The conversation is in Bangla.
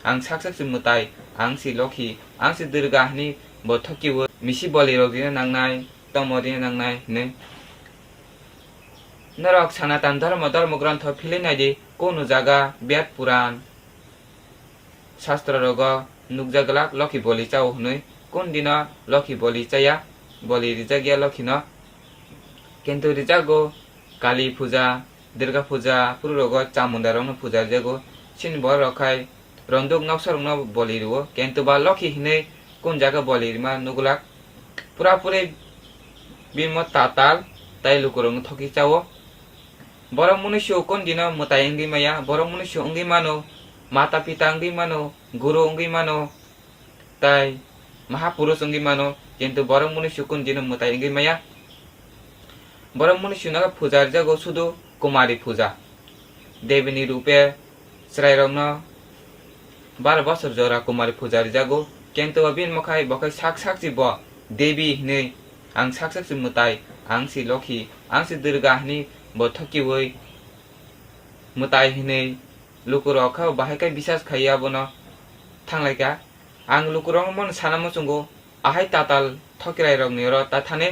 ang saksak si mutai ang si loki ang si durga hini bo thokiwo misi boli rok dina nangnai tomo dina nangnai ne narok sanatan ধর্ম গ্রন্থ ফিলিনাই di kono jaga বেদ পুরাণ শাস্ত্র রগ নুকজাগলাক লকি বলি চাও হনৈ কোন দিনা লকি বলি চাইয়া বলি রিজাগিয়া লকি ন কিন্তু রিজাগো কালী পূজা দুর্গা পূজা পুরো রগ চামুন্ডা রং পূজা জাগো সিন বর রখাই রন্দুক নকসর ন বলি রুও কিন্তু বা লকি হিনে কোন জায়গা বলি রিমা নুগুলাক পুরা পুরে বিমত তাতাল তাই লুকুরং থকি চাও borong manusia kon dina mutai anggi maya borong manusia anggi mano mata pita anggi mano guru anggi mano tai mahapurus anggi mano কিন্তু borong manusia kon dina mutai anggi maya borong manusia naga puja jago sudu kumari puja devini rupe srai rongno 12 বছর জরা কুমারী পূজার jago কিন্তু বিন মখাই বখাই sak jibo devi hne ang sak si mutai ang si loki ang si durga hni বথকি ওই মুতাই হিনে লুকুরক খাও বাহাইকাই বিশ্বাস খাইয়া বনো থাংলাইকা আং লুকুরং মন সানামো চুঙ্গো আহাই তাতাল থকিরাই রং নির তা থানে